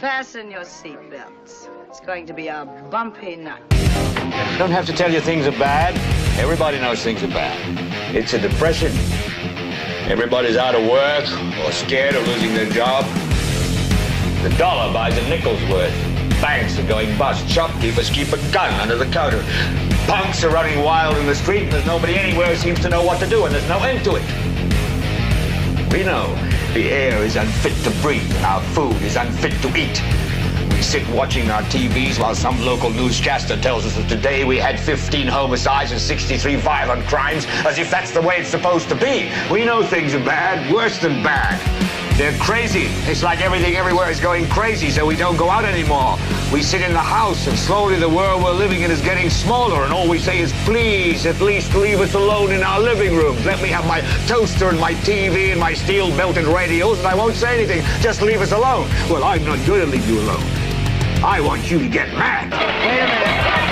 Fasten your seatbelts. It's going to be a bumpy night. I don't have to tell you things are bad. Everybody knows things are bad. It's a depression. Everybody's out of work or scared of losing their job. The dollar buys a nickel's worth. Banks are going bust. Shopkeepers keep a gun under the counter. Punks are running wild in the street, and there's nobody anywhere who seems to know what to do, and there's no end to it. We know the air is unfit to breathe, and our food is unfit to eat. We sit watching our TVs while some local newscaster tells us that today we had 15 homicides and 63 violent crimes, as if that's the way it's supposed to be. We know things are bad, worse than bad. They're crazy. It's like everything everywhere is going crazy, so we don't go out anymore. We sit in the house, and slowly the world we're living in is getting smaller, and all we say is, please, at least leave us alone in our living rooms. Let me have my toaster and my TV and my steel-belted radios, and I won't say anything. Just leave us alone. Well, I'm not going to leave you alone. I want you to get mad.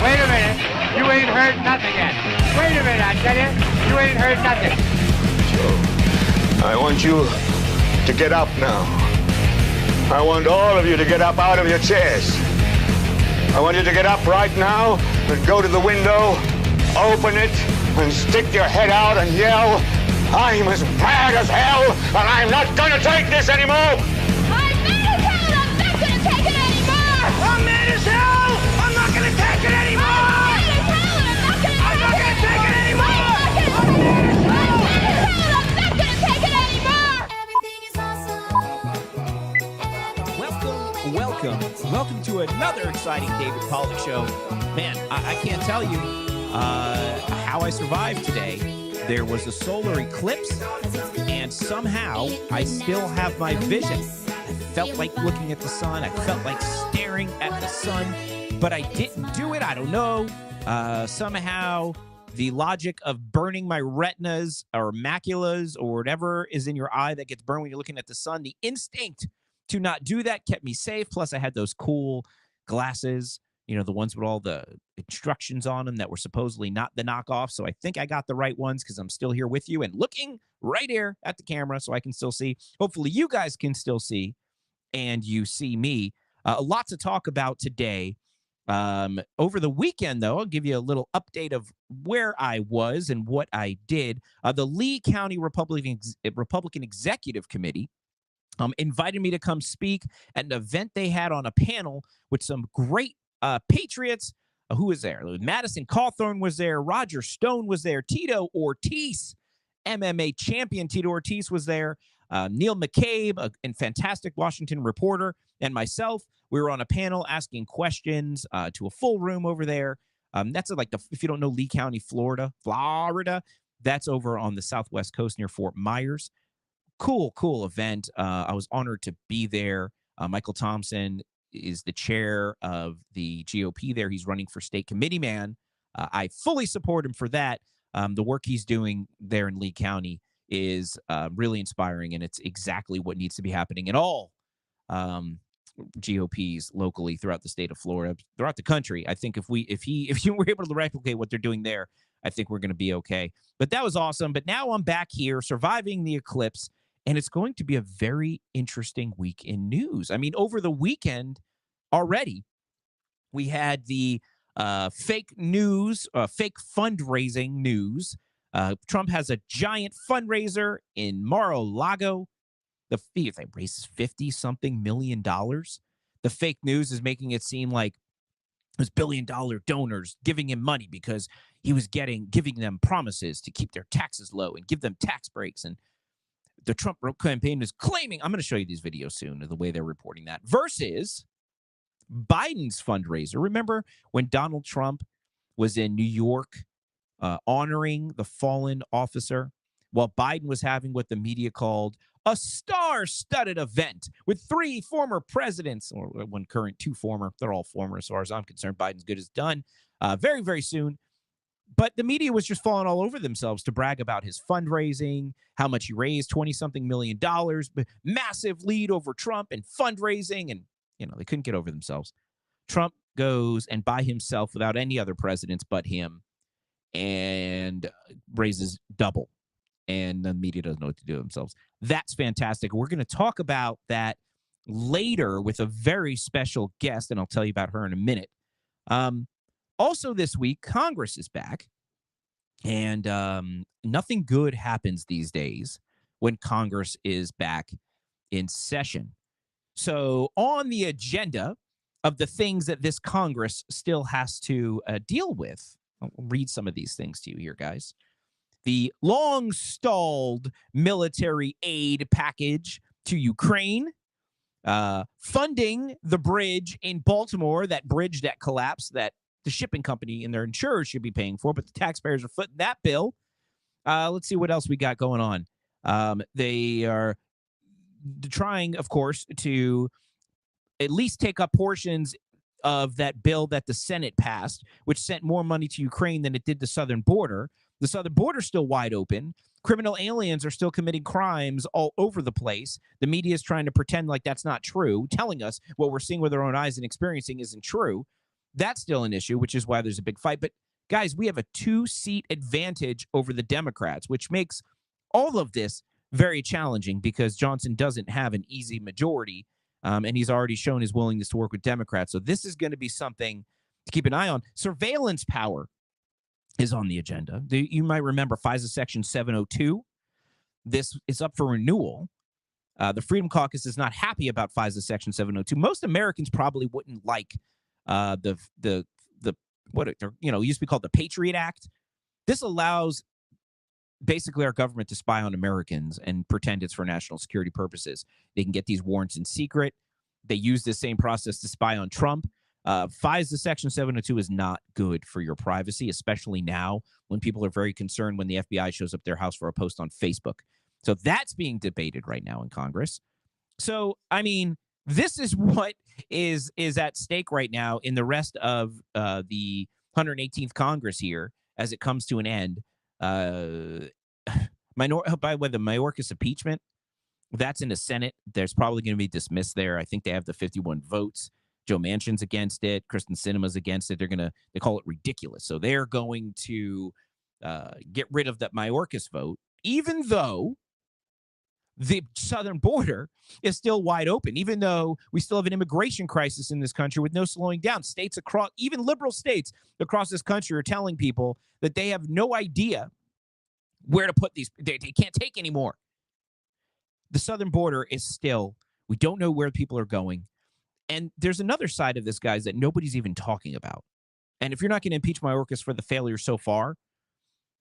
Wait a minute. You ain't heard nothing yet. Wait a minute, I tell you. You ain't heard nothing. So, I want you to get up now. I want all of you to get up out of your chairs. I want you to get up right now and go to the window, open it, and stick your head out and yell, I'm as mad as hell, and I'm not gonna take this anymore! I'm mad as hell, I'm not gonna take it anymore! I'm mad as hell! I'm not gonna take it anymore! I'm mad as hell, and I'm not gonna take it anymore! I'm mad as hell, I'm not gonna take it anymore! Welcome to another exciting David Pollack show. Man, I can't tell you how I survived today. There was a solar eclipse, and somehow I still have my vision. I felt like looking at the sun. I felt like staring at the sun, but I didn't do it. I don't know. Somehow the logic of burning my retinas or maculas or whatever is in your eye that gets burned when you're looking at the sun, the instinct to not do that kept me safe. Plus, I had those cool glasses, you know, the ones with all the instructions on them that were supposedly not the knockoff. So I think I got the right ones because I'm still here with you and looking right here at the camera so I can still see. Hopefully you guys can still see and you see me. A lot to talk about today. Over the weekend, though, I'll give you a little update of where I was and what I did. The Lee County Republican Executive Committee invited me to come speak at an event they had on a panel with some great patriots. Who was there? Madison Cawthorn was there. Roger Stone was there. Tito Ortiz, MMA champion Tito Ortiz was there. Neil McCabe, a fantastic Washington reporter, and myself. We were on a panel asking questions to a full room over there. That's like if you don't know Lee County, Florida, that's over on the southwest coast near Fort Myers. Cool event. I was honored to be there. Michael Thompson is the chair of the GOP there. He's running for state committee man. I fully support him for that. The work he's doing there in Lee County is really inspiring, and it's exactly what needs to be happening in all GOPs locally throughout the state of Florida, throughout the country. I think if you were able to replicate what they're doing there, I think we're going to be okay. But that was awesome. But now I'm back here surviving the eclipse. And it's going to be a very interesting week in news. I mean, over the weekend already, we had the fake news, fake fundraising news. Trump has a giant fundraiser in Mar-a-Lago. The fee, if they raised $50-something million. The fake news is making it seem like those billion-dollar donors giving him money because he was giving them promises to keep their taxes low and give them tax breaks. And the Trump campaign is claiming, I'm going to show you these videos soon, the way they're reporting that, versus Biden's fundraiser. Remember when Donald Trump was in New York honoring the fallen officer while Biden was having what the media called a star-studded event with 3 former presidents, or one current, 2 former. They're all former as far as I'm concerned. Biden's good as done very, very soon. But the media was just falling all over themselves to brag about his fundraising, how much he raised, 20-something million dollars, massive lead over Trump and fundraising. And, you know, they couldn't get over themselves. Trump goes and by himself without any other presidents but him and raises double. And the media doesn't know what to do themselves. That's fantastic. We're going to talk about that later with a very special guest, and I'll tell you about her in a minute. Also this week, Congress is back, and nothing good happens these days when Congress is back in session. So on the agenda of the things that this Congress still has to deal with, I'll read some of these things to you here, guys. The long-stalled military aid package to Ukraine, funding the bridge in Baltimore, that bridge that collapsed that the shipping company and their insurers should be paying for, but the taxpayers are footing that bill. Let's see what else we got going on. They are trying, of course, to at least take up portions of that bill that the Senate passed, which sent more money to Ukraine than it did the southern border. The southern border is still wide open. Criminal aliens are still committing crimes all over the place. The media is trying to pretend like that's not true, telling us what we're seeing with our own eyes and experiencing isn't true. That's still an issue, which is why there's a big fight. But, guys, we have a 2-seat advantage over the Democrats, which makes all of this very challenging because Johnson doesn't have an easy majority, and he's already shown his willingness to work with Democrats. So this is going to be something to keep an eye on. Surveillance power is on the agenda. You might remember FISA Section 702. This is up for renewal. The Freedom Caucus is not happy about FISA Section 702. Most Americans probably wouldn't like what it used to be called the Patriot Act. This allows basically our government to spy on Americans and pretend it's for national security purposes. They can get these warrants in secret. They use this same process to spy on Trump. FISA Section 702 is not good for your privacy, especially now when people are very concerned when the FBI shows up their house for a post on Facebook. So that's being debated right now in Congress. So, I mean, this is what is at stake right now in the rest of the 118th Congress here as it comes to an end. By the way, the Mayorkas impeachment, that's in the Senate. There's probably going to be dismissed there. I think they have the 51 votes. Joe Manchin's against it. Kristen Sinema's against it. They call it ridiculous. So they're going to get rid of that Mayorkas vote, even though the southern border is still wide open, even though we still have an immigration crisis in this country with no slowing down. States across, even liberal states across this country, are telling people that they have no idea where to put these. They can't take anymore. The southern border is still, we don't know where people are going. And there's another side of this, guys, that nobody's even talking about. And if you're not going to impeach Mayorkas for the failure so far,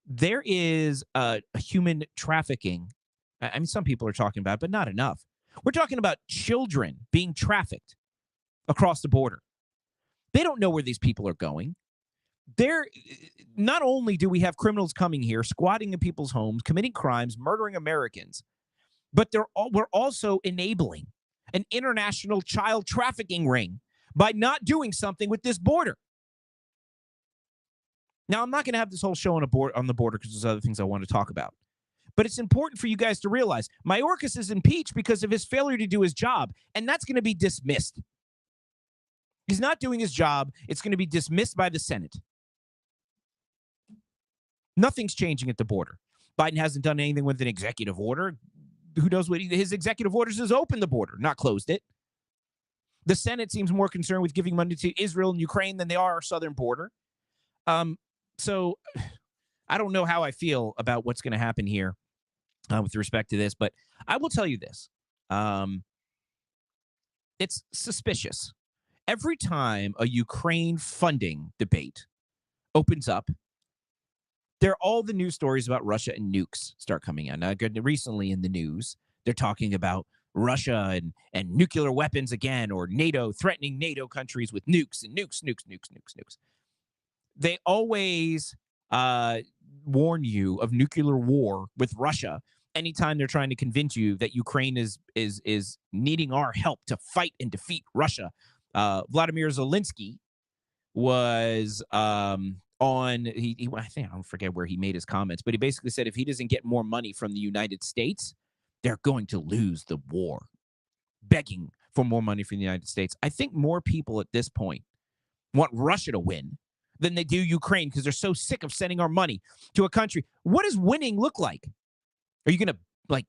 there is a human trafficking. I mean, some people are talking about it, but not enough. We're talking about children being trafficked across the border. They don't know where these people are going. Not only do we have criminals coming here, squatting in people's homes, committing crimes, murdering Americans, but we're also enabling an international child trafficking ring by not doing something with this border. Now, I'm not going to have this whole show on the border because there's other things I want to talk about. But it's important for you guys to realize Mayorkas is impeached because of his failure to do his job, and that's going to be dismissed. He's not doing his job. It's going to be dismissed by the Senate. Nothing's changing at the border. Biden hasn't done anything with an executive order. Who knows what his executive orders is? Open the border, not closed it. The Senate seems more concerned with giving money to Israel and Ukraine than they are our southern border. So I don't know how I feel about what's going to happen here with respect to this, but I will tell you this. It's suspicious. Every time a Ukraine funding debate opens up, all the news stories about Russia and nukes start coming out. Now, recently in the news, they're talking about Russia and nuclear weapons again, or NATO threatening NATO countries with nukes and nukes. They always warn you of nuclear war with Russia anytime they're trying to convince you that Ukraine is needing our help to fight and defeat Russia. Vladimir Zelensky was I don't forget where he made his comments, but he basically said if he doesn't get more money from the United States, they're going to lose the war, begging for more money from the United States. I think more people at this point want Russia to win than they do Ukraine because they're so sick of sending our money to a country. What does winning look like? Are you going to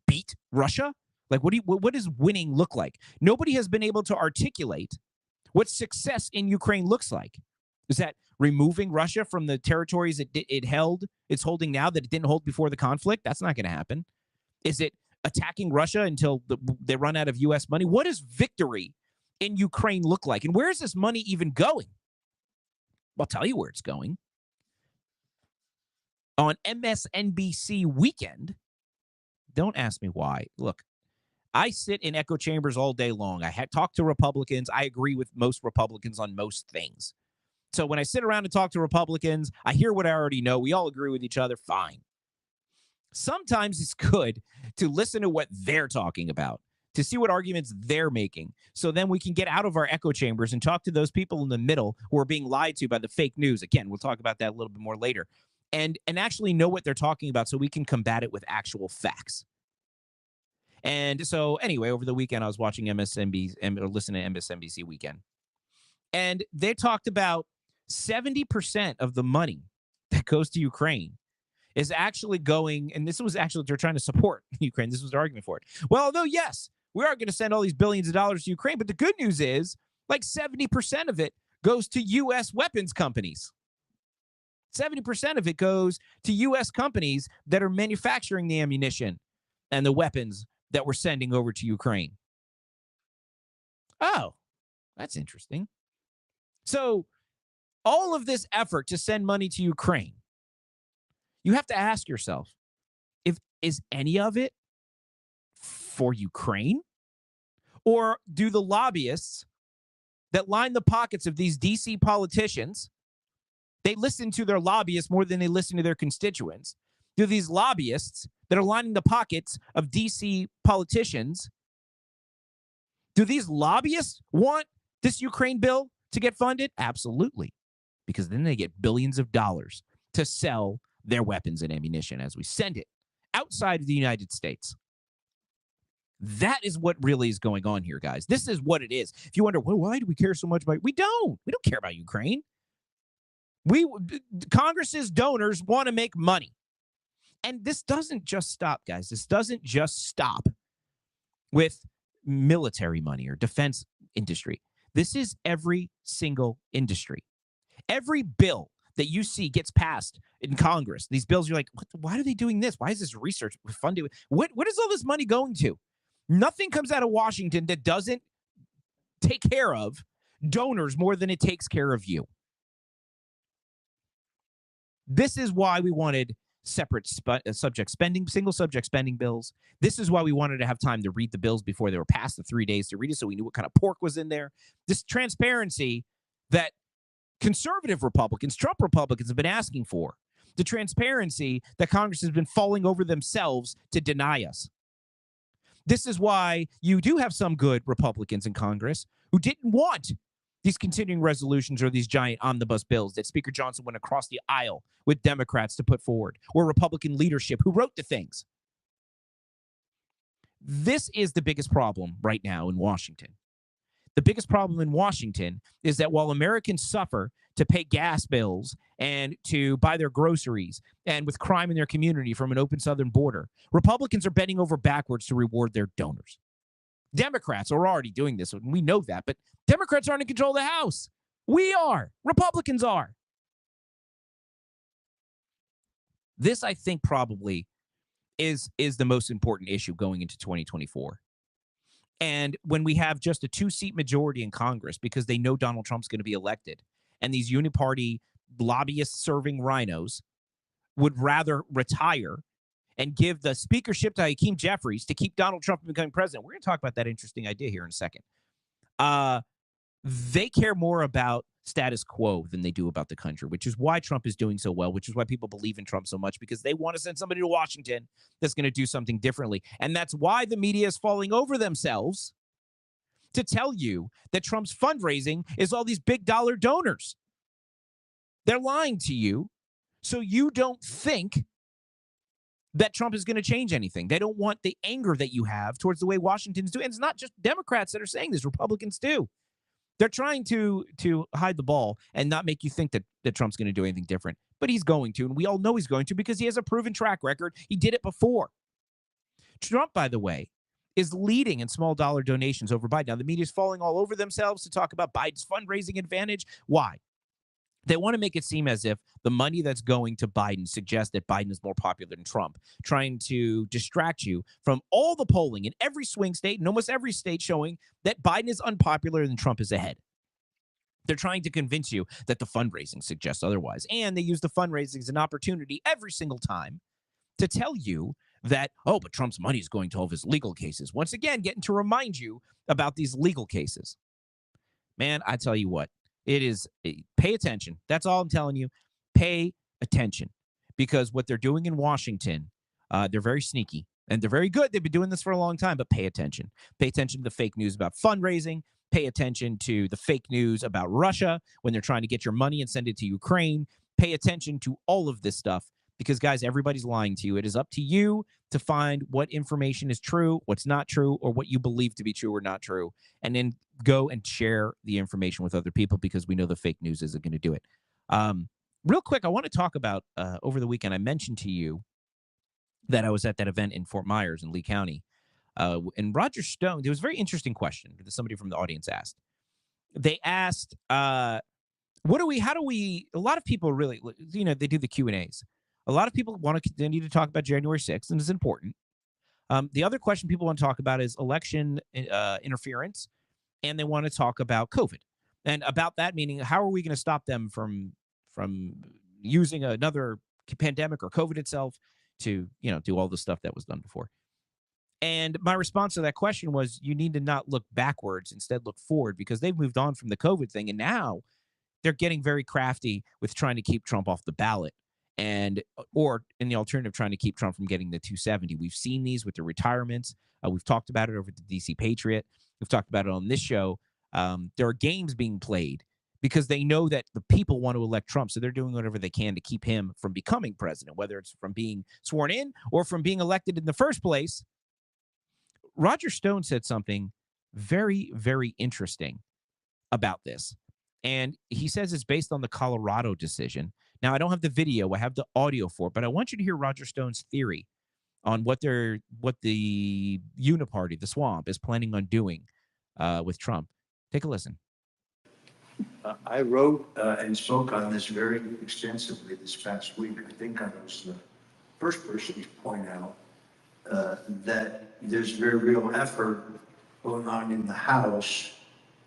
beat Russia? Like, what does winning look like? Nobody has been able to articulate what success in Ukraine looks like. Is that removing Russia from the territories it's holding now that it didn't hold before the conflict? That's not going to happen. Is it attacking Russia until they run out of U.S. money? What does victory in Ukraine look like? And where is this money even going? I'll tell you where it's going. On MSNBC Weekend, don't ask me why. Look, I sit in echo chambers all day long. I talk to Republicans. I agree with most Republicans on most things. So when I sit around and talk to Republicans, I hear what I already know. We all agree with each other. Fine. Sometimes it's good to listen to what they're talking about, to see what arguments they're making. So then we can get out of our echo chambers and talk to those people in the middle who are being lied to by the fake news. Again, we'll talk about that a little bit more later. And actually know what they're talking about so we can combat it with actual facts. And so anyway, over the weekend, I was watching MSNBC or listening to MSNBC Weekend. And they talked about 70% of the money that goes to Ukraine is actually going, and this was actually, they're trying to support Ukraine. This was their argument for it. Well, although, yes, we are going to send all these billions of dollars to Ukraine, but the good news is like 70% of it goes to U.S. weapons companies. 70% of it goes to U.S. companies that are manufacturing the ammunition and the weapons that we're sending over to Ukraine. Oh, that's interesting. So all of this effort to send money to Ukraine, you have to ask yourself, is any of it for Ukraine? Or do the lobbyists that line the pockets of these DC politicians, they listen to their lobbyists more than they listen to their constituents? Do these lobbyists that are lining the pockets of DC politicians, do these lobbyists want this Ukraine bill to get funded? Absolutely. Because then they get billions of dollars to sell their weapons and ammunition as we send it outside of the United States. That is what really is going on here, guys. This is what it is. If you wonder, well, why do we care so much about it? We don't care about Ukraine. Congress's donors want to make money. And this doesn't just stop, guys. This doesn't just stop with military money or defense industry. This is every single industry. Every bill that you see gets passed in Congress. These bills, you're like, why are they doing this? Why is this research funded? What is all this money going to? Nothing comes out of Washington that doesn't take care of donors more than it takes care of you. This is why we wanted separate single subject spending bills. This is why we wanted to have time to read the bills before they were passed, the 3 days to read it, so we knew what kind of pork was in there. This transparency that conservative Republicans, Trump Republicans, have been asking for. The transparency that Congress has been falling over themselves to deny us. This is why you do have some good Republicans in Congress who didn't want these continuing resolutions or these giant omnibus bills that Speaker Johnson went across the aisle with Democrats to put forward, or Republican leadership who wrote the things. This is the biggest problem right now in Washington. The biggest problem in Washington is that while Americans suffer to pay gas bills and to buy their groceries and with crime in their community from an open southern border, Republicans are bending over backwards to reward their donors. Democrats are already doing this, and we know that, but Democrats aren't in control of the House. We are. Republicans are. This, I think, probably is the most important issue going into 2024. And when we have just a 2-seat majority in Congress because they know Donald Trump's going to be elected, and these uniparty lobbyist-serving rhinos would rather retire and give the speakership to Hakeem Jeffries to keep Donald Trump from becoming president. We're going to talk about that interesting idea here in a second. They care more about status quo than they do about the country, which is why Trump is doing so well, which is why people believe in Trump so much, because they want to send somebody to Washington that's going to do something differently. And that's why the media is falling over themselves to tell you that Trump's fundraising is all these big dollar donors. They're lying to you so you don't think that Trump is going to change anything. They don't want the anger that you have towards the way Washington's doing. And it's not just Democrats that are saying this, Republicans too. They're trying to hide the ball and not make you think that Trump's going to do anything different. But he's going to, and we all know he's going to because he has a proven track record. He did it before. Trump, by the way, is leading in small dollar donations over Biden. Now, the media is falling all over themselves to talk about Biden's fundraising advantage. Why? They want to make it seem as if the money that's going to Biden suggests that Biden is more popular than Trump, trying to distract you from all the polling in every swing state and almost every state showing that Biden is unpopular and Trump is ahead. They're trying to convince you that the fundraising suggests otherwise. And they use the fundraising as an opportunity every single time to tell you that, oh, but Trump's money is going to all of his legal cases. Once again, getting to remind you about these legal cases. Man, I tell you what, it is, pay attention. That's all I'm telling you. Pay attention, because what they're doing in Washington, they're very sneaky and they're very good. They've been doing this for a long time, but pay attention. Pay attention to the fake news about fundraising. Pay attention to the fake news about Russia when they're trying to get your money and send it to Ukraine. Pay attention to all of this stuff because, guys, everybody's lying to you. It is up to you to find what information is true, what's not true, or what you believe to be true or not true, and then go and share the information with other people because we know the fake news isn't going to do it. Real quick, I want to talk about over the weekend, I mentioned to you that I was at that event in Fort Myers in Lee County. And Roger Stone, there was a very interesting question that somebody from the audience asked. They asked, a lot of people really, they do the Q&As. A lot of people want to continue to talk about January 6th, and it's important. The other question people want to talk about is election interference, and they want to talk about COVID. And about that, meaning how are we going to stop them from using another pandemic or COVID itself to, do all the stuff that was done before. And my response to that question was, you need to not look backwards, instead look forward, because they've moved on from the COVID thing. And now they're getting very crafty with trying to keep Trump off the ballot or in the alternative, trying to keep Trump from getting the 270. We've seen these with the retirements. We've talked about it over at the DC Patriot. We've talked about it on this show. There are games being played because they know that the people want to elect Trump. So they're doing whatever they can to keep him from becoming president, whether it's from being sworn in or from being elected in the first place. Roger Stone said something very, very interesting about this. And he says it's based on the Colorado decision. Now, I don't have the video. I have the audio for it, but I want you to hear Roger Stone's theory on what the Uniparty, the swamp, is planning on doing with Trump. Take a listen. I wrote and spoke on this very extensively this past week. I think I was the first person to point out that there's very real effort going on in the House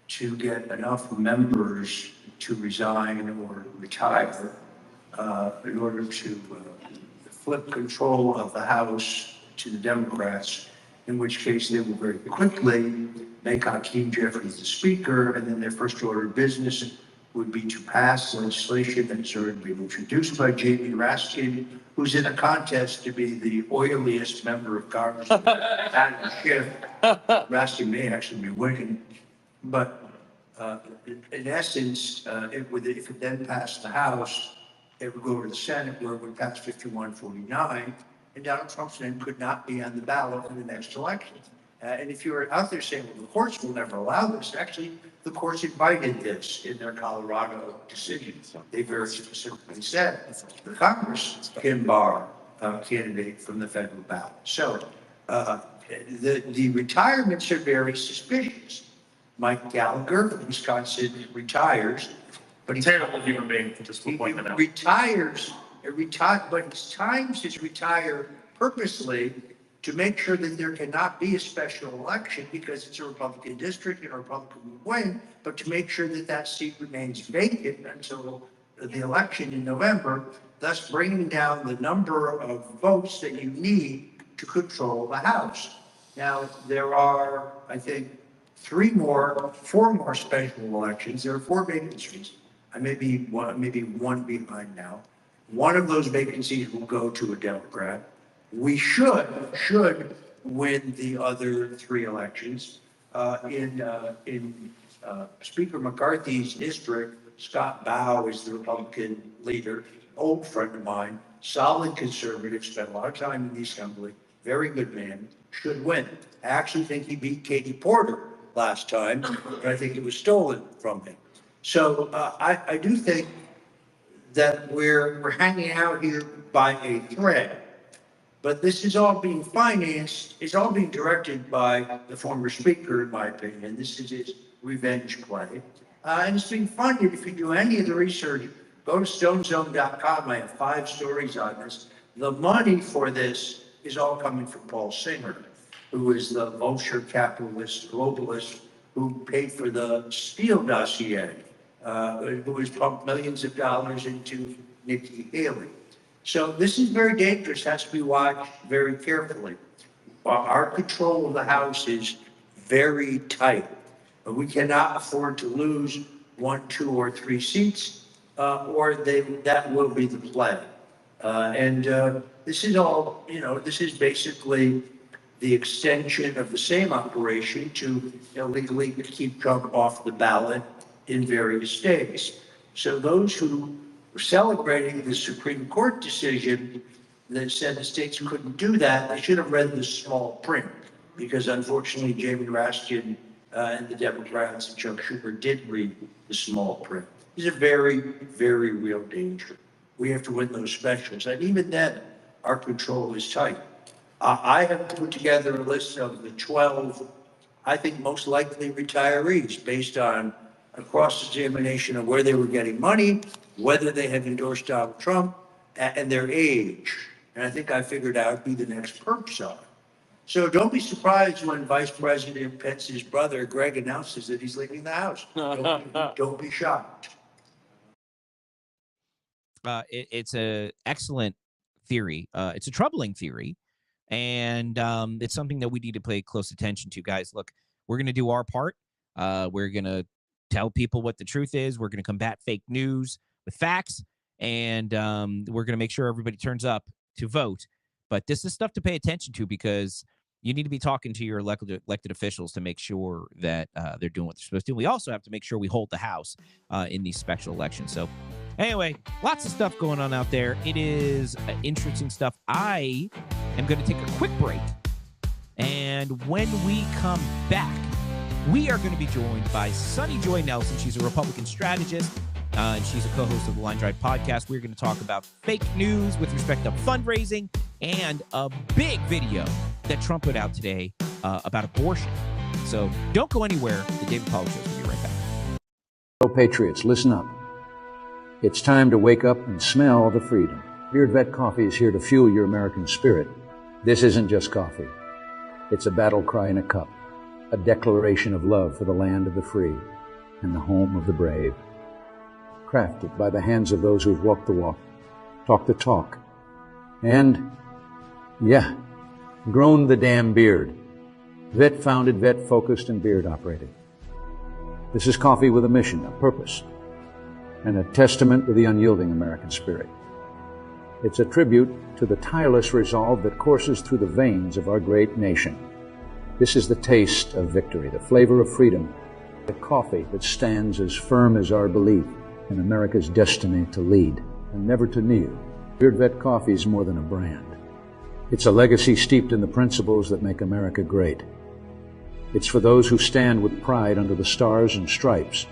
to get enough members to resign or retire in order to flip control of the House to the Democrats, in which case they will very quickly make Hakeem Jeffries the Speaker, and then their first order of business would be to pass legislation that has already been introduced by Jamie Raskin, who's in a contest to be the oiliest member of Congress at the shift. Raskin may actually be winning, but in essence, if it then passed the House, it would go to the Senate, where it would pass 51-49, and Donald Trump's name could not be on the ballot in the next election. And if you're out there saying, well, the courts will never allow this, actually, the courts invited this in their Colorado decision. They very specifically said the Congress can bar a candidate from the federal ballot. So the retirements are very suspicious. Mike Gallagher from Wisconsin retires, but he retires, but his times his retire purposely to make sure that there cannot be a special election because it's a Republican district and a Republican will win, but to make sure that that seat remains vacant until the election in November, thus bringing down the number of votes that you need to control the House. Now, there are, I think, four more special elections. There are 4 vacancies. I may be one behind now. One of those vacancies will go to a Democrat. We should win the other 3 elections. In Speaker McCarthy's district, Scott Baugh is the Republican leader, old friend of mine, solid conservative, spent a lot of time in the assembly, very good man, should win. I actually think he beat Katie Porter last time, but I think it was stolen from him. So I do think that we're hanging out here by a thread. But this is all being financed, it's all being directed by the former speaker, in my opinion. This is his revenge play. And it's being funded. If you do any of the research, go to stonezone.com. I have 5 stories on this. The money for this is all coming from Paul Singer, who is the vulture capitalist globalist who paid for the Steele dossier, who has pumped millions of dollars into Nikki Haley. So this is very dangerous, has to be watched very carefully. Our control of the House is very tight. We cannot afford to lose 1, 2, or 3 seats, or that will be the play. This is all, this is basically the extension of the same operation to illegally keep Trump off the ballot in various states. So those who were celebrating the Supreme Court decision that said the states couldn't do that, they should have read the small print, because unfortunately Jamie Raskin and the Democrats and Chuck Schumer did read the small print. It's a very, very real danger. We have to win those specials, and even then, our control is tight. I have put together a list of the 12, I think, most likely retirees based on a cross-examination of where they were getting money, whether they had endorsed Donald Trump, and their age. And I think I figured out who the next perps are. So don't be surprised when Vice President Pence's brother, Greg, announces that he's leaving the House. Don't be shocked. It's an excellent theory. It's a troubling theory. And it's something that we need to pay close attention to, guys. Look, we're going to do our part. We're going to tell people what the truth is. We're going to combat fake news with facts. And we're going to make sure everybody turns up to vote. But this is stuff to pay attention to, because you need to be talking to your elected officials to make sure that they're doing what they're supposed to. We also have to make sure we hold the House in these special elections. So anyway, lots of stuff going on out there. It is interesting stuff. I am going to take a quick break. And when we come back, we are going to be joined by Sonny Joy Nelson. She's a Republican strategist, and she's a co-host of the Line Drive podcast. We're going to talk about fake news with respect to fundraising and a big video that Trump put out today about abortion. So don't go anywhere. The David Pollack Show will be right back. Hello, Patriots, listen up. It's time to wake up and smell the freedom. Beard Vet Coffee is here to fuel your American spirit. This isn't just coffee. It's a battle cry in a cup, a declaration of love for the land of the free and the home of the brave. Crafted by the hands of those who've walked the walk, talked the talk, and, grown the damn beard. Vet founded, vet focused, and beard operated. This is coffee with a mission, a purpose, and a testament to the unyielding American spirit. It's a tribute to the tireless resolve that courses through the veins of our great nation. This is the taste of victory, the flavor of freedom, the coffee that stands as firm as our belief in America's destiny to lead and never to kneel. Beard Vet Coffee is more than a brand. It's a legacy steeped in the principles that make America great. It's for those who stand with pride under the stars and stripes,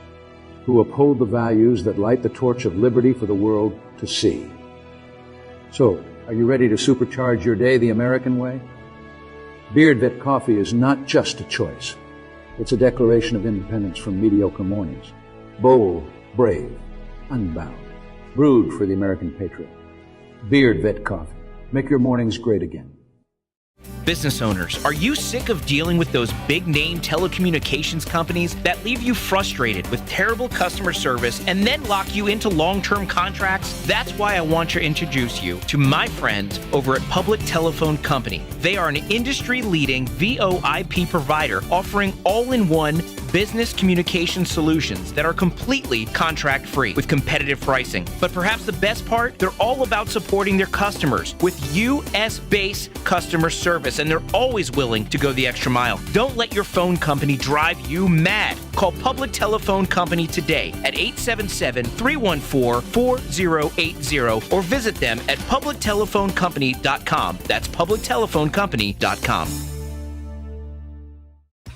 who uphold the values that light the torch of liberty for the world to see. So, are you ready to supercharge your day the American way? Beard Vet Coffee is not just a choice. It's a declaration of independence from mediocre mornings. Bold, brave, unbound. Brewed for the American patriot. Beard Vet Coffee. Make your mornings great again. Business owners, are you sick of dealing with those big-name telecommunications companies that leave you frustrated with terrible customer service and then lock you into long-term contracts? That's why I want to introduce you to my friends over at Public Telephone Company. They are an industry-leading VoIP provider offering all-in-one business communication solutions that are completely contract-free with competitive pricing. But perhaps the best part, they're all about supporting their customers with U.S.-based customer service, and they're always willing to go the extra mile. Don't let your phone company drive you mad. Call Public Telephone Company today at 877-314-4080 or visit them at publictelephonecompany.com. That's publictelephonecompany.com.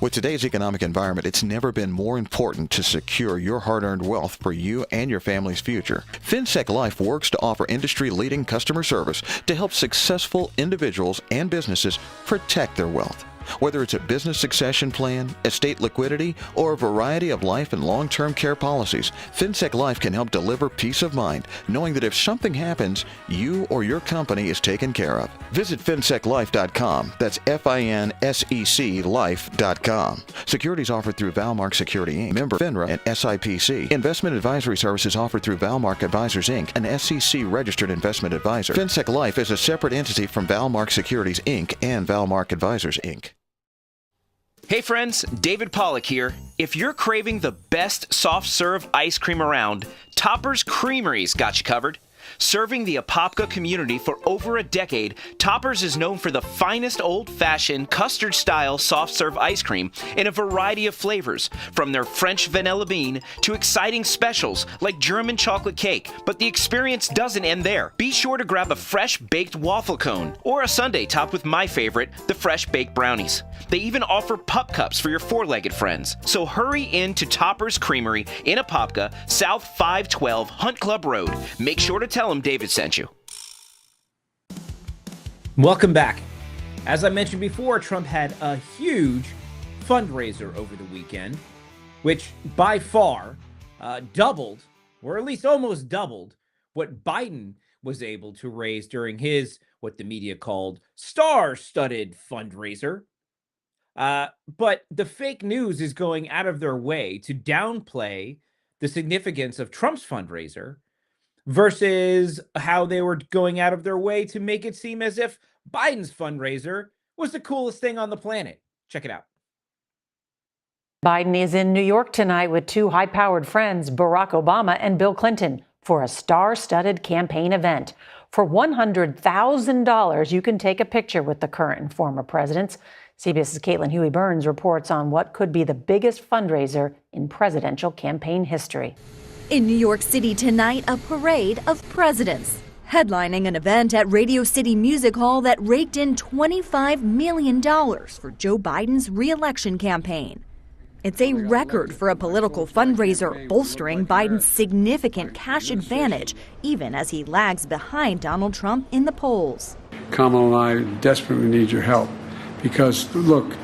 With today's economic environment, it's never been more important to secure your hard-earned wealth for you and your family's future. FinSec Life works to offer industry-leading customer service to help successful individuals and businesses protect their wealth. Whether it's a business succession plan, estate liquidity, or a variety of life and long-term care policies, FinSec Life can help deliver peace of mind, knowing that if something happens, you or your company is taken care of. Visit finseclife.com. That's FINSEC life.com. Securities offered through Valmark Security Inc., member FINRA and SIPC. Investment advisory services offered through Valmark Advisors Inc., an SEC-registered investment advisor. FinSec Life is a separate entity from Valmark Securities Inc. and Valmark Advisors Inc. Hey friends, David Pollack here. If you're craving the best soft serve ice cream around, Topper's Creamery's got you covered. Serving the Apopka community for over a decade, Topper's is known for the finest old-fashioned custard-style soft-serve ice cream in a variety of flavors, from their French vanilla bean to exciting specials like German chocolate cake. But the experience doesn't end there. Be sure to grab a fresh baked waffle cone or a sundae topped with my favorite, the fresh baked brownies. They even offer pup cups for your four-legged friends. So hurry in to Topper's Creamery in Apopka, South 512 Hunt Club Road. Make sure to tell them David sent you. Welcome back. As I mentioned before, Trump had a huge fundraiser over the weekend, which by far doubled, or at least almost doubled, what Biden was able to raise during his, what the media called, star-studded fundraiser. But the fake news is going out of their way to downplay the significance of Trump's fundraiser versus how they were going out of their way to make it seem as if Biden's fundraiser was the coolest thing on the planet. Check it out. Biden is in New York tonight with two high-powered friends, Barack Obama and Bill Clinton, for a star-studded campaign event. For $100,000, you can take a picture with the current and former presidents. CBS's Caitlin Huey-Burns reports on what could be the biggest fundraiser in presidential campaign history. In New York City tonight, a parade of presidents, headlining an event at Radio City Music Hall that raked in $25 million for Joe Biden's re-election campaign. It's a record for a political fundraiser, bolstering Biden's significant cash advantage, even as he lags behind Donald Trump in the polls. Kamala and I desperately need your help because, look,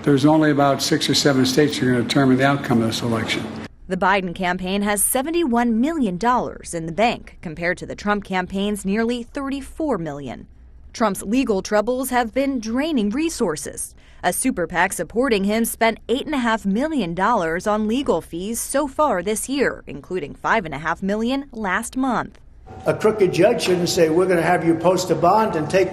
there's only about 6 or 7 states that are going to determine the outcome of this election. The Biden campaign has $71 million in the bank, compared to the Trump campaign's nearly $34 million. Trump's legal troubles have been draining resources. A super PAC supporting him spent $8.5 million on legal fees so far this year, including $5.5 million last month. A crooked judge shouldn't say, we're going to have you post a bond and take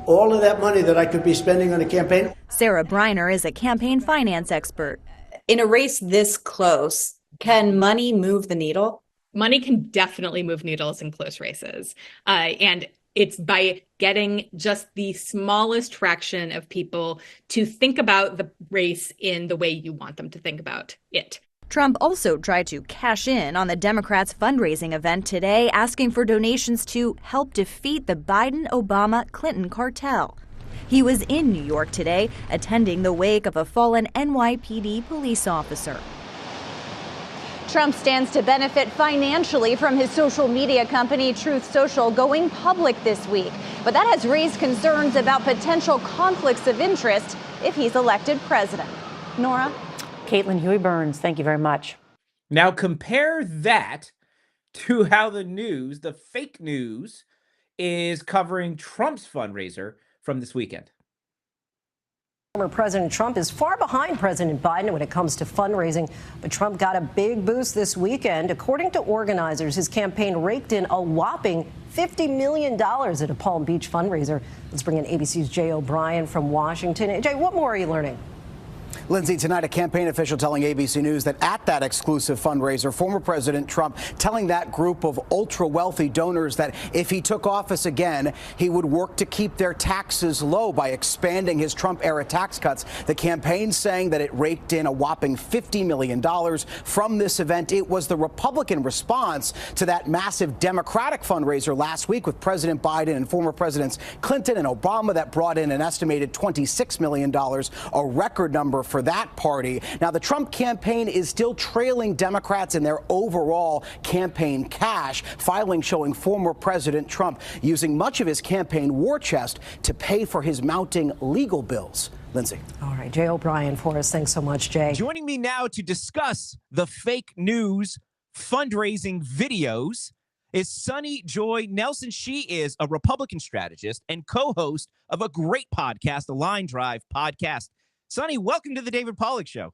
all of that money that I could be spending on a campaign. Sarah Briner is a campaign finance expert. In a race this close, can money move the needle? Money can definitely move needles in close races. And it's by getting just the smallest fraction of people to think about the race in the way you want them to think about it. Trump also tried to cash in on the Democrats' fundraising event today, asking for donations to help defeat the Biden-Obama-Clinton cartel. He was in New York today, attending the wake of a fallen NYPD police officer. Trump stands to benefit financially from his social media company, Truth Social, going public this week. But that has raised concerns about potential conflicts of interest if he's elected president. Nora? Caitlin Huey-Burns, thank you very much. Now compare that to how the news, the fake news, is covering Trump's fundraiser from this weekend. Former President Trump is far behind President Biden when it comes to fundraising, but Trump got a big boost this weekend. According to organizers, his campaign raked in a whopping $50 million at a Palm Beach fundraiser. Let's bring in ABC's Jay O'Brien from Washington. Jay, what more are you learning? Lindsay, tonight a campaign official telling ABC News that at that exclusive fundraiser, former President Trump telling that group of ultra-wealthy donors that if he took office again, he would work to keep their taxes low by expanding his Trump-era tax cuts. The campaign saying that it raked in a whopping $50 million from this event. It was the Republican response to that massive Democratic fundraiser last week with President Biden and former Presidents Clinton and Obama that brought in an estimated $26 million, a record number for that party. Now, the Trump campaign is still trailing Democrats in their overall campaign cash, filings showing former President Trump using much of his campaign war chest to pay for his mounting legal bills. Lindsay. All right, Jay O'Brien for us. Thanks so much, Jay. Joining me now to discuss the fake news fundraising videos is Sonny Joy Nelson. She is a Republican strategist and co-host of a great podcast, the Line Drive podcast. Sonny, welcome to the David Pollack Show.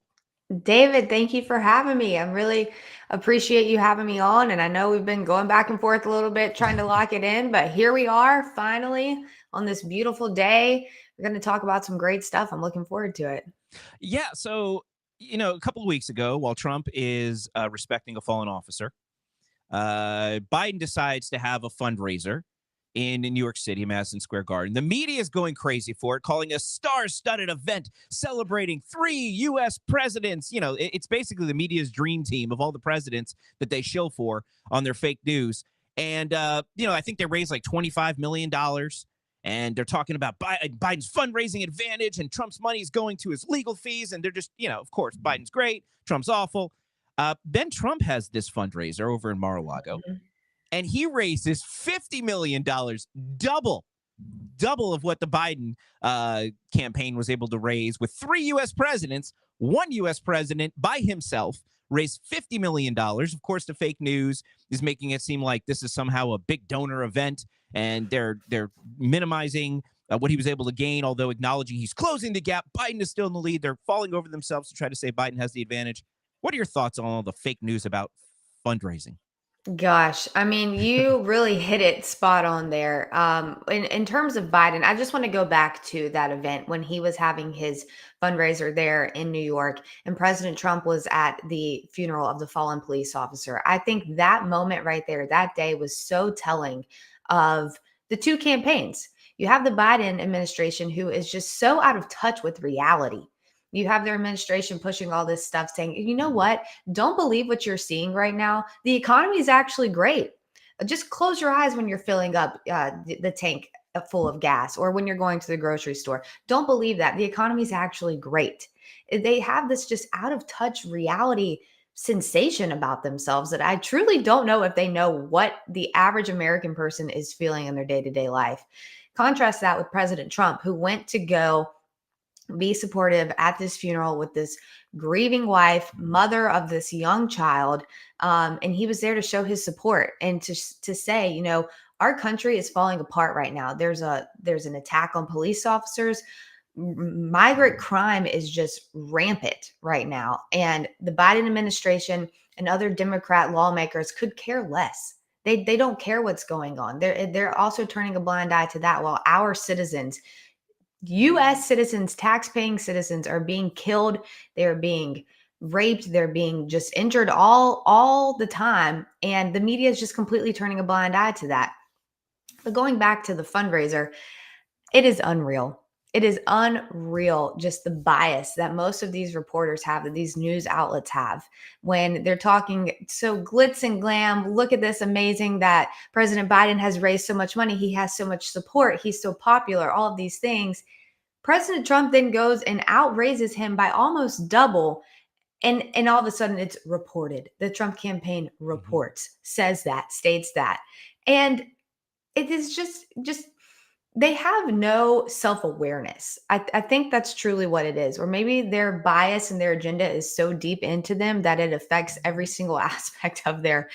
David, thank you for having me. I really appreciate you having me on. And I know we've been going back and forth a little bit trying to lock it in, but here we are finally on this beautiful day. We're going to talk about some great stuff. I'm looking forward to it. Yeah. So, a couple of weeks ago, while Trump is respecting a fallen officer, Biden decides to have a fundraiser in New York City, Madison Square Garden. The media is going crazy for it, calling a star-studded event celebrating 3 U.S. presidents. It's basically the media's dream team of all the presidents that they shill for on their fake news. And, I think they raised like $25 million. And they're talking about Biden's fundraising advantage and Trump's money is going to his legal fees. And they're just, of course, Biden's great. Trump's awful. Then Trump has this fundraiser over in Mar-a-Lago. And he raises $50 million, double of what the Biden campaign was able to raise with 3 U.S. presidents. 1 U.S. president by himself raised $50 million. Of course, the fake news is making it seem like this is somehow a big donor event, and they're minimizing what he was able to gain, although acknowledging he's closing the gap. Biden is still in the lead. They're falling over themselves to try to say Biden has the advantage. What are your thoughts on all the fake news about fundraising? Gosh, I mean, you really hit it spot on there. In terms of Biden, I just want to go back to that event when he was having his fundraiser there in New York and President Trump was at the funeral of the fallen police officer. I think that moment right there, that day was so telling of the two campaigns. You have the Biden administration who is just so out of touch with reality. You have their administration pushing all this stuff saying, you know what? Don't believe what you're seeing right now. The economy is actually great. Just close your eyes when you're filling up the tank full of gas or when you're going to the grocery store. Don't believe that. The economy is actually great. They have this just out of touch reality sensation about themselves that I truly don't know if they know what the average American person is feeling in their day-to-day life. Contrast that with President Trump, who went to go be supportive at this funeral with this grieving wife, mother of this young child. And he was there to show his support and to say, our country is falling apart right now. There's an attack on police officers. Migrant crime is just rampant right now. And the Biden administration and other Democrat lawmakers could care less. They don't care what's going on. They're also turning a blind eye to that while our citizens, U.S. citizens, tax-paying citizens are being killed. They're being raped. They're being just injured all the time. And the media is just completely turning a blind eye to that. But going back to the fundraiser, it is unreal. It is unreal, just the bias that most of these reporters have, that these news outlets have when they're talking so glitz and glam. Look at this amazing that President Biden has raised so much money. He has so much support. He's so popular, all of these things. President Trump then goes and outraises him by almost double. And all of a sudden it's reported. The Trump campaign reports, says that, states that. And it is just they have no self-awareness. I think that's truly what it is. Or maybe their bias and their agenda is so deep into them that it affects every single aspect of their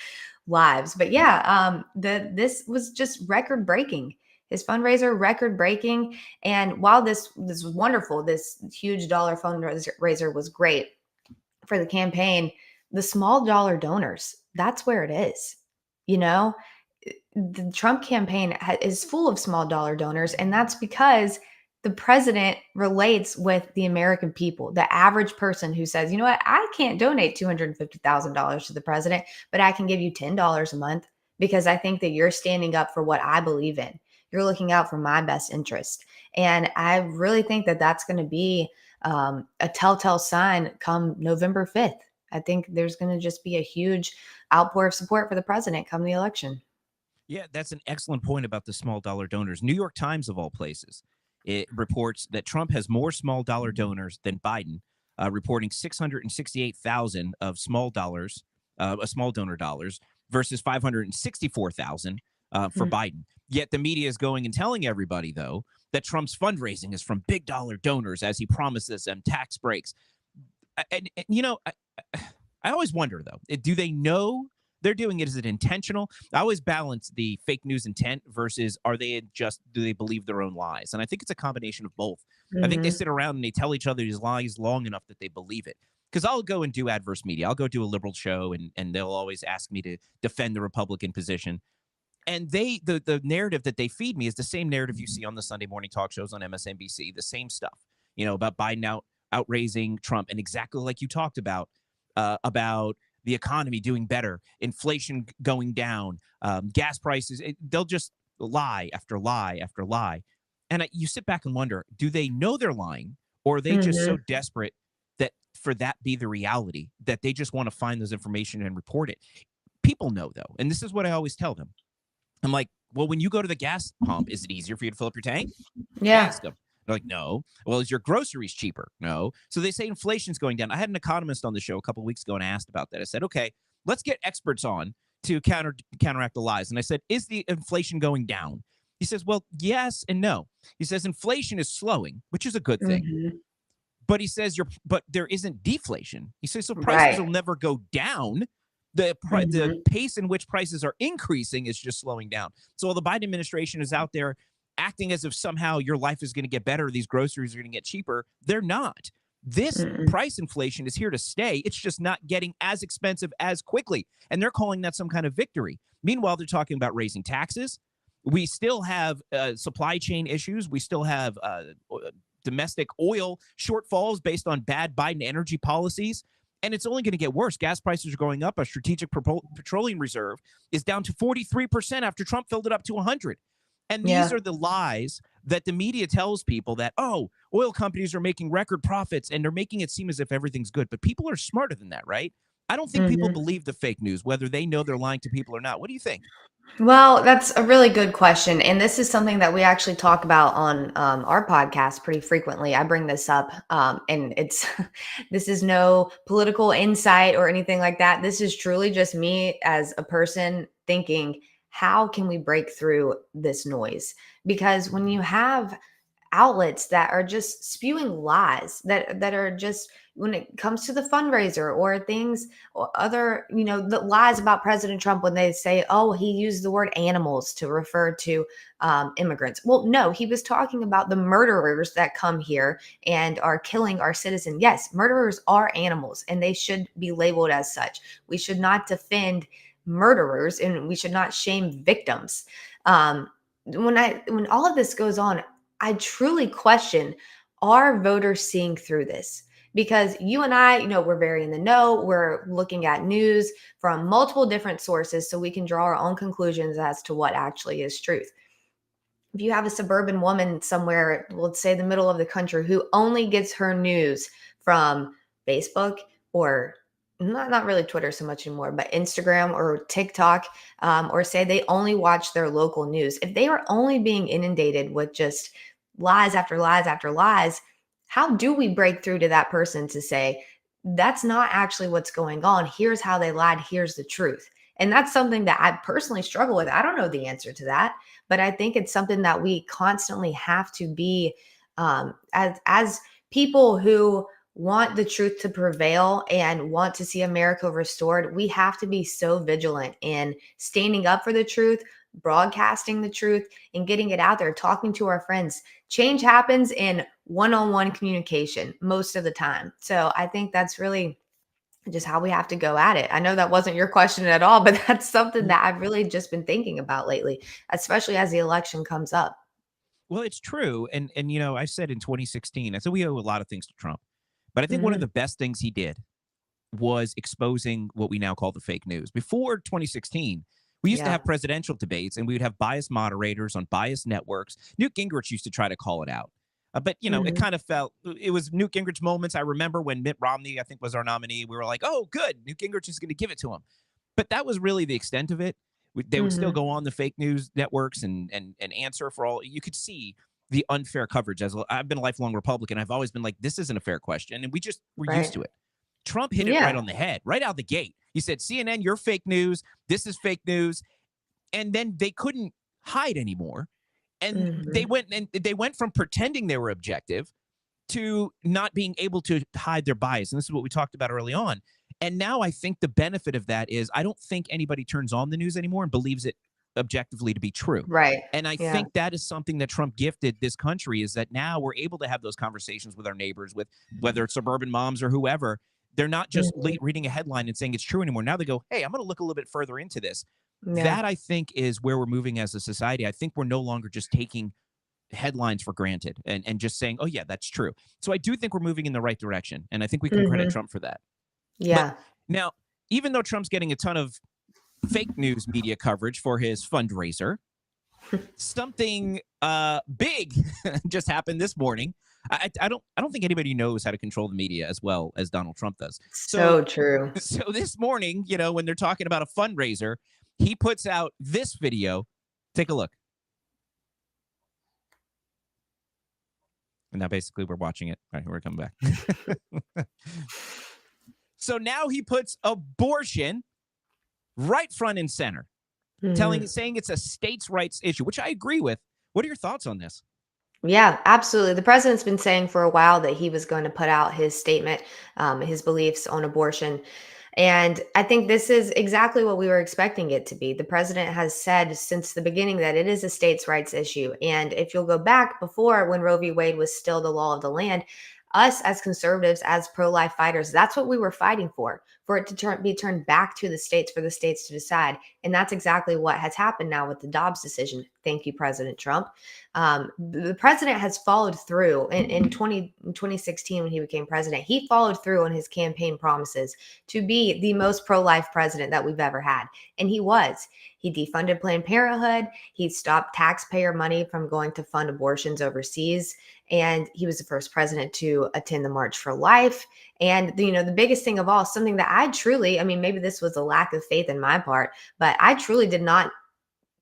lives. But yeah, this was just record-breaking. His fundraiser, record-breaking. And while this was wonderful, this huge dollar fundraiser was great for the campaign, the small dollar donors, that's where it is. The Trump campaign is full of small dollar donors, and that's because the president relates with the American people, the average person who says, you know what, I can't donate $250,000 to the president, but I can give you $10 a month because I think that you're standing up for what I believe in. You're looking out for my best interest. And I really think that that's going to be a telltale sign come November 5th. I think there's going to just be a huge outpour of support for the president come the election. Yeah, that's an excellent point about the small dollar donors. New York Times, of all places, it reports that Trump has more small dollar donors than Biden. reporting 668,000 of small donor dollars versus 564,000 for Biden. Yet the media is going and telling everybody, though, that Trump's fundraising is from big dollar donors as he promises them tax breaks. And I always wonder, though, do they know they're doing it? Is it intentional? I always balance the fake news intent versus do they believe their own lies? And I think it's a combination of both. I think they sit around and they tell each other these lies long enough that they believe it. Because I'll go and do adverse media. I'll go do a liberal show, and they'll always ask me to defend the Republican position. And the narrative that they feed me is the same narrative you see on the Sunday morning talk shows on MSNBC, the same stuff, about Biden outraising Trump, and exactly like you talked about the economy doing better, inflation going down, gas prices. They'll just lie after lie after lie. And you sit back and wonder, do they know they're lying, or are they just so desperate that for that be the reality that they just want to find those information and report it? People know, though, and this is what I always tell them. I'm like, well, when you go to the gas pump, is it easier for you to fill up your tank? Yeah. Ask them. They're like, no. Well, is your groceries cheaper? No. So they say inflation's going down. I had an economist on the show a couple of weeks ago and I asked about that. I said, okay, let's get experts on to counteract the lies. And I said, is the inflation going down? He says, well, yes and no. He says inflation is slowing, which is a good thing. But he says, but there isn't deflation. He says, so prices will never go down. The pace in which prices are increasing is just slowing down. So while the Biden administration is out there acting as if somehow your life is going to get better, these groceries are going to get cheaper, they're not. This price inflation is here to stay. It's just not getting as expensive as quickly. And they're calling that some kind of victory. Meanwhile, they're talking about raising taxes. We still have supply chain issues. We still have domestic oil shortfalls based on bad Biden energy policies. And it's only going to get worse. Gas prices are going up. A strategic petroleum reserve is down to 43% after Trump filled it up to 100. And these are the lies that the media tells people that, oh, oil companies are making record profits and they're making it seem as if everything's good. But people are smarter than that, right? I don't think people believe the fake news, whether they know they're lying to people or not. What do you think? Well, that's a really good question. And this is something that we actually talk about on our podcast pretty frequently. I bring this up and this is no political insight or anything like that. This is truly just me as a person thinking, how can we break through this noise? Because when you have outlets that are just spewing lies that are just, when it comes to the fundraiser or things or other, the lies about President Trump, when they say, oh, he used the word animals to refer to immigrants. Well, no, he was talking about the murderers that come here and are killing our citizens. Yes, murderers are animals and they should be labeled as such. We should not defend murderers and we should not shame victims. When all of this goes on, I truly question, are voters seeing through this? Because you and I, we're very in the know. We're looking at news from multiple different sources so we can draw our own conclusions as to what actually is truth. If you have a suburban woman somewhere, let's say the middle of the country, who only gets her news from Facebook or not really Twitter so much anymore, but Instagram or TikTok, or say they only watch their local news. If they are only being inundated with just lies after lies after lies, how do we break through to that person to say, that's not actually what's going on? Here's how they lied. Here's the truth. And that's something that I personally struggle with. I don't know the answer to that, but I think it's something that we constantly have to be, as people who want the truth to prevail and want to see America restored, we have to be so vigilant in standing up for the truth, broadcasting the truth, and getting it out there, talking to our friends. Change happens in one-on-one communication most of the time. So I think that's really just how we have to go at it. I know that wasn't your question at all, but that's something that I've really just been thinking about lately, especially as the election comes up. Well, it's true. And I said in 2016, I said we owe a lot of things to Trump. But I think one of the best things he did was exposing what we now call the fake news. Before 2016, we used to have presidential debates and we would have biased moderators on biased networks. Newt Gingrich used to try to call it out. But, it kind of felt, it was Newt Gingrich moments. I remember when Mitt Romney, I think, was our nominee. We were like, oh, good. Newt Gingrich is going to give it to him. But that was really the extent of it. They would still go on the fake news networks and answer for all. You could see the unfair coverage. I've been a lifelong Republican. I've always been like, this isn't a fair question. And we're used to it. Trump hit it right on the head, right out the gate. He said, CNN, you're fake news. This is fake news. And then they couldn't hide anymore. And they went from pretending they were objective to not being able to hide their bias. And this is what we talked about early on. And now I think the benefit of that is I don't think anybody turns on the news anymore and believes it objectively to be true. Right. And I think that is something that Trump gifted this country, is that now we're able to have those conversations with our neighbors, with whether it's suburban moms or whoever. They're not just reading a headline and saying it's true anymore. Now they go, hey, I'm going to look a little bit further into this. That, I think, is where we're moving as a society. I think we're no longer just taking headlines for granted and just saying, oh, yeah, that's true. So I do think we're moving in the right direction. And I think we can credit Trump for that. Yeah. But now, even though Trump's getting a ton of fake news media coverage for his fundraiser, something big just happened this morning. I don't think anybody knows how to control the media as well as Donald Trump does. So true. So this morning, when they're talking about a fundraiser, he puts out this video. Take a look. And now basically we're watching it. All right, we're coming back. So now he puts abortion right front and center, saying it's a states' rights issue, which I agree with. What are your thoughts on this? Yeah, absolutely. The president's been saying for a while that he was going to put out his statement, his beliefs on abortion. And I think this is exactly what we were expecting it to be. The president has said since the beginning that it is a states' rights issue. And if you'll go back before, when Roe v. Wade was still the law of the land, us as conservatives, as pro-life fighters, that's what we were fighting for it to be turned back to the states, for the states to decide. And that's exactly what has happened now with the Dobbs decision. Thank you, President Trump. The president has followed through in 2016 when he became president. He followed through on his campaign promises to be the most pro-life president that we've ever had. And he was. He defunded Planned Parenthood. He stopped taxpayer money from going to fund abortions overseas. And he was the first president to attend the March for Life. And, the biggest thing of all, something that I truly, maybe this was a lack of faith in my part, but I truly did not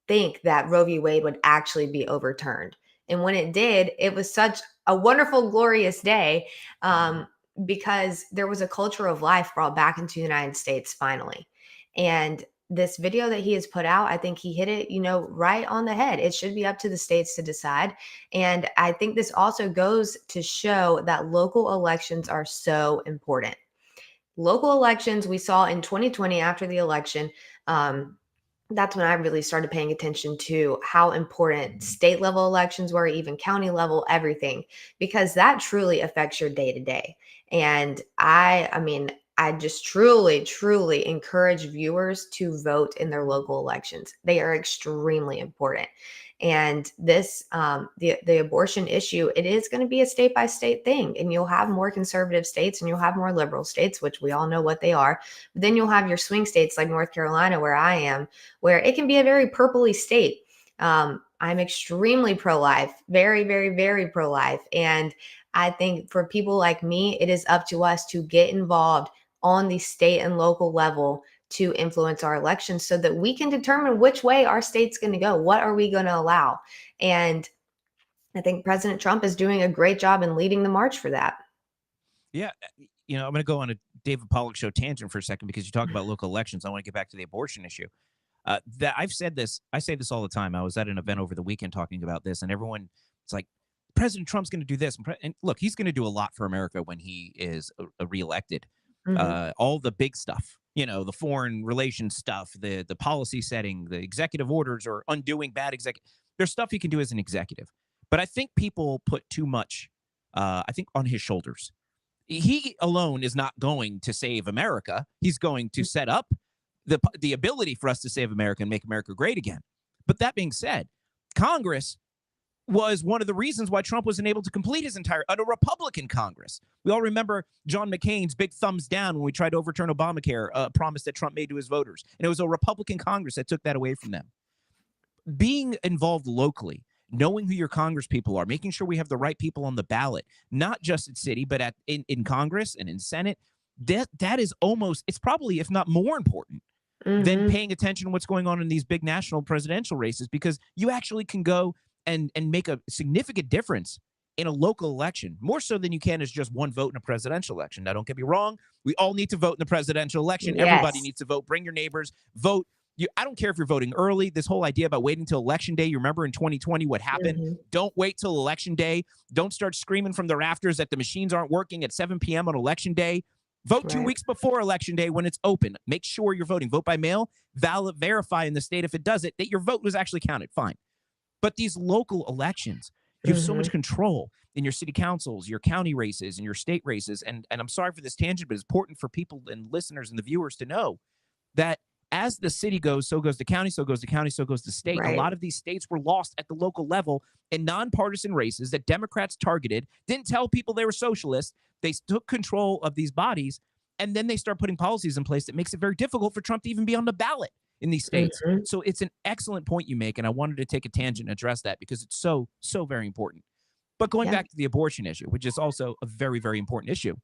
think that Roe v. Wade would actually be overturned. And when it did, it was such a wonderful, glorious day because there was a culture of life brought back into the United States finally. And this video that he has put out, I think he hit it, right on the head. It should be up to the states to decide. And I think this also goes to show that local elections are so important. Local elections, we saw in 2020 after the election, that's when I really started paying attention to how important state level elections were, even county level, everything, because that truly affects your day to day. And I just truly, truly encourage viewers to vote in their local elections. They are extremely important. And this, the abortion issue, it is going to be a state by state thing. And you'll have more conservative states and you'll have more liberal states, which we all know what they are. But then you'll have your swing states like North Carolina, where I am, where it can be a very purpley state. I'm extremely pro-life, very, very, very pro-life. And I think for people like me, it is up to us to get involved on the state and local level to influence our elections so that we can determine which way our state's going to go. What are we going to allow? And I think President Trump is doing a great job in leading the march for that. Yeah. I'm going to go on a David Pollack show tangent for a second because you talk about local elections. I want to get back to the abortion issue. I say this all the time. I was at an event over the weekend talking about this, and everyone, it's like, President Trump's going to do this. And look, he's going to do a lot for America when he is reelected. All the big stuff, the foreign relations stuff, the policy setting, the executive orders or undoing bad there's stuff he can do as an executive. But I think people put too much, on his shoulders. He alone is not going to save America. He's going to set up the ability for us to save America and make America great again. But that being said, Congress was one of the reasons why Trump wasn't able to complete his entire a Republican Congress. We all remember John McCain's big thumbs down when we tried to overturn Obamacare, a promise that Trump made to his voters. And it was a Republican Congress that took that away from them. Being involved locally, knowing who your Congress people are, making sure we have the right people on the ballot, not just at city, but in Congress and in Senate, that is it's probably, if not more important than paying attention to what's going on in these big national presidential races, because you actually can go and make a significant difference in a local election, more so than you can as just one vote in a presidential election. Now, don't get me wrong. We all need to vote in the presidential election. Yes. Everybody needs to vote. Bring your neighbors. Vote. I don't care if you're voting early. This whole idea about waiting till election day, you remember in 2020 what happened? Mm-hmm. Don't wait till election day. Don't start screaming from the rafters that the machines aren't working at 7 p.m. on election day. Vote 2 Right. weeks before election day when it's open. Make sure you're voting. Vote by mail. Verify in the state if it does it that your vote was actually counted. Fine. But these local elections, you have so much control in your city councils, your county races, and your state races. And I'm sorry for this tangent, but it's important for people and listeners and the viewers to know that as the city goes, so goes the county, so goes the county, so goes the state. Right. A lot of these states were lost at the local level in nonpartisan races that Democrats targeted, didn't tell people they were socialists. They took control of these bodies, and then they start putting policies in place that makes it very difficult for Trump to even be on the ballot in these states. So it's an excellent point you make, and I wanted to take a tangent and address that because it's so very important. But going back to the abortion issue, which is also a very, very important issue.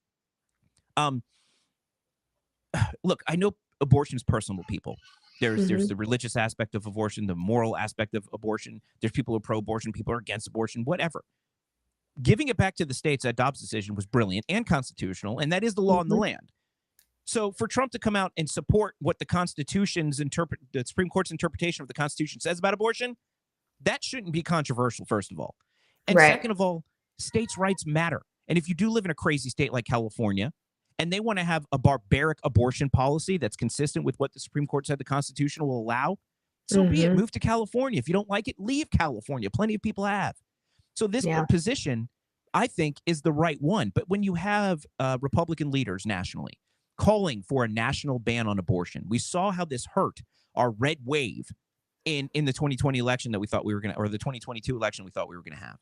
Look, I know abortion is personal to people. There's the religious aspect of abortion, the moral aspect of abortion. There's people who are pro-abortion, people who are against abortion, whatever. Giving it back to the states, that Dobbs decision was brilliant and constitutional, and that is the law in the land. So for Trump to come out and support what the the Supreme Court's interpretation of the Constitution says about abortion, that shouldn't be controversial, first of all. And second of all, states' rights matter. And if you do live in a crazy state like California, and they want to have a barbaric abortion policy that's consistent with what the Supreme Court said the Constitution will allow, so be it. Move to California. If you don't like it, leave California. Plenty of people have. So this position, I think, is the right one. But when you have Republican leaders nationally calling for a national ban on abortion, we saw how this hurt our red wave in the 2020 election that we thought we were going to, or the 2022 election we thought we were going to have.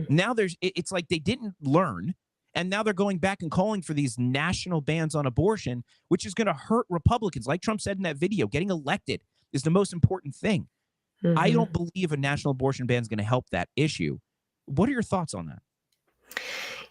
Now it's like they didn't learn. And now they're going back and calling for these national bans on abortion, which is going to hurt Republicans. Like Trump said in that video, getting elected is the most important thing. I don't believe a national abortion ban is going to help that issue. What are your thoughts on that?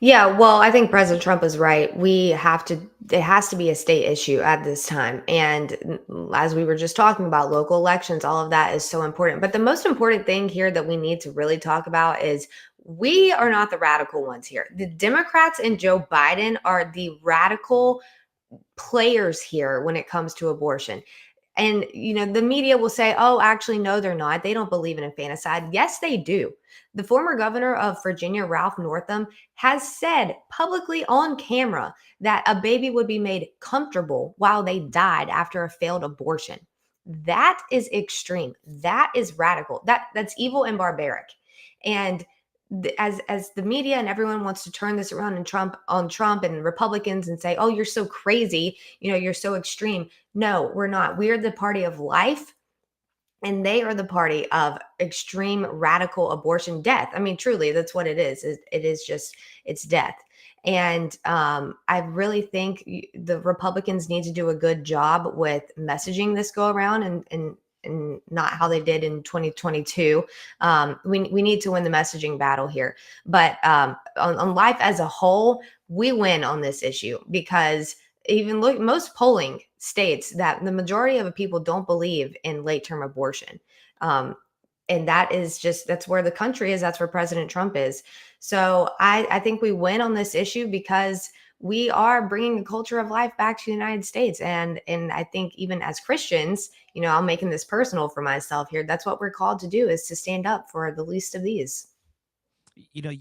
Yeah, well, I think President Trump is right. It has to be a state issue at this time. And as we were just talking about, local elections, all of that is so important. But the most important thing here that we need to really talk about is we are not the radical ones here. The Democrats and Joe Biden are the radical players here when it comes to abortion. And, the media will say, oh, actually, no, they're not. They don't believe in infanticide. Yes, they do. The former governor of Virginia, Ralph Northam, has said publicly on camera that a baby would be made comfortable while they died after a failed abortion. That is extreme. That is radical. That's evil and barbaric. And as the media and everyone wants to turn this around and Trump and Republicans and say, oh, you're so crazy, you're so extreme. No, we're not. We are the party of life, and they are the party of extreme radical abortion, death. I mean, truly, that's what it is. It's death. And I really think the Republicans need to do a good job with messaging this go around and not how they did in 2022. We need to win the messaging battle here. But on life as a whole, we win on this issue because most polling states that the majority of people don't believe in late-term abortion. And that's where the country is. That's where President Trump is. So I think we win on this issue because we are bringing a culture of life back to the United States. And I think even as Christians, I'm making this personal for myself here. That's what we're called to do, is to stand up for the least of these.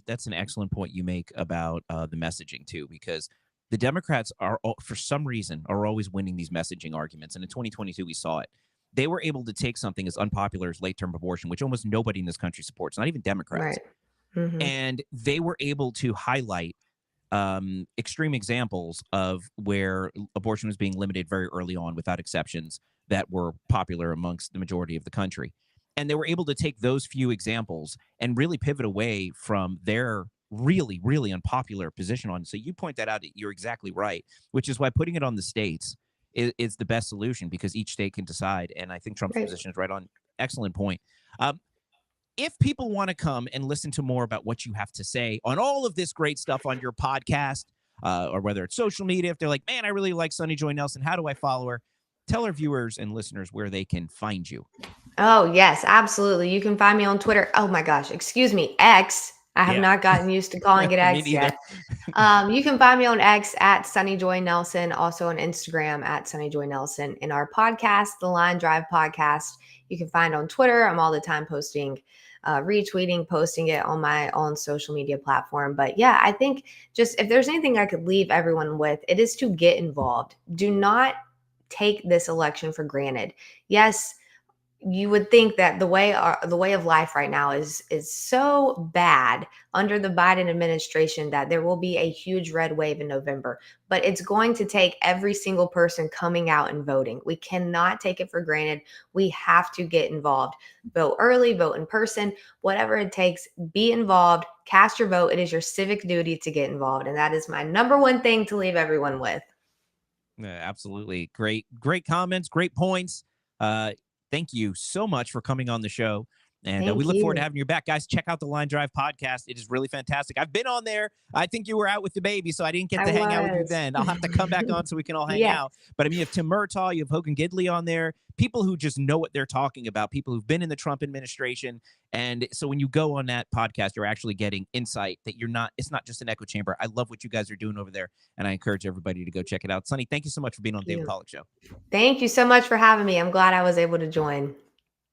That's an excellent point you make about the messaging too, because the Democrats for some reason are always winning these messaging arguments. And in 2022, we saw it. They were able to take something as unpopular as late-term abortion, which almost nobody in this country supports, not even Democrats. Right. And they were able to highlight extreme examples of where abortion was being limited very early on without exceptions that were popular amongst the majority of the country. And they were able to take those few examples and really pivot away from their really, really unpopular position on. So you point that out. You're exactly right, which is why putting it on the states is the best solution, because each state can decide. And I think Trump's position is right on. Excellent point. If people want to come and listen to more about what you have to say on all of this great stuff on your podcast, or whether it's social media, if they're like, man, I really like Sonny Joy Nelson, how do I follow her? Tell our viewers and listeners where they can find you. Oh, yes, absolutely. You can find me on Twitter. Oh my gosh, excuse me, X. I have not gotten used to calling it Me X neither. yet. You can find me on X at Sonny Joy Nelson, also on Instagram at Sonny Joy Nelson. And our podcast, the Line Drive Podcast, you can find on Twitter. I'm all the time posting, retweeting, posting it on my own social media platform. But yeah, I think just if there's anything I could leave everyone with, it is to get involved. Do not take this election for granted. Yes, you would think that the way of life right now is so bad under the Biden administration that there will be a huge red wave in November, but it's going to take every single person coming out and voting. We cannot take it for granted. We have to get involved. Vote early, vote in person, whatever it takes, be involved, cast your vote. It is your civic duty to get involved, and that is my number one thing to leave everyone with. Yeah, absolutely. Great comments, great points. Thank you so much for coming on the show. And we look forward to having you back. Guys, check out the Line Drive podcast. It is really fantastic. I've been on there. I think you were out with the baby, so I didn't get to hang out with you then. I'll have to come back on so we can all hang out. But I mean, you have Tim Murtaugh, you have Hogan Gidley on there, people who just know what they're talking about, people who've been in the Trump administration. And so when you go on that podcast, you're actually getting insight that it's not just an echo chamber. I love what you guys are doing over there, and I encourage everybody to go check it out. Sonny, thank you so much for being on the David Pollack Show. Thank you so much for having me. I'm glad I was able to join.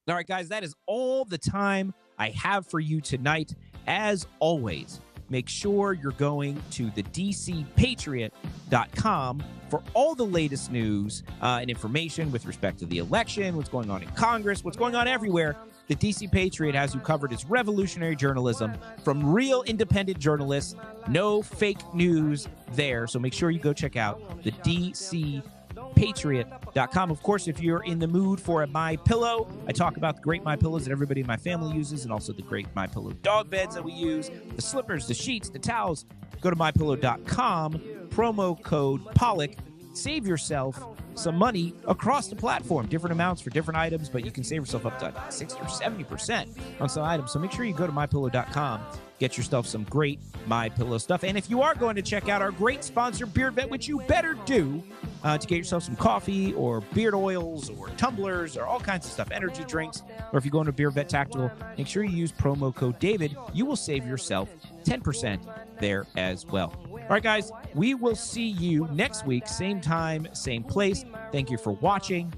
All right, guys, that is all the time I have for you tonight. As always, make sure you're going to the DCPatriot.com for all the latest news and information with respect to the election, what's going on in Congress, what's going on everywhere. The DC Patriot has you covered. It's revolutionary journalism from real independent journalists. No fake news there. So make sure you go check out the DCPatriot.com. Of course, if you're in the mood for a MyPillow, I talk about the great MyPillows that everybody in my family uses, and also the great MyPillow dog beds that we use, the slippers, the sheets, the towels. Go to MyPillow.com, promo code Pollack. Save yourself some money across the platform, different amounts for different items, but you can save yourself up to 60 or 70% on some items. So make sure you go to MyPillow.com, get yourself some great MyPillow stuff. And if you are going to check out our great sponsor, Beard Vet, which you better do, to get yourself some coffee or beard oils or tumblers or all kinds of stuff, energy drinks, or if you go into Beard Vet Tactical, make sure you use promo code David. You will save yourself 10% there as well. All right, guys, we will see you next week, same time, same place. Thank you for watching.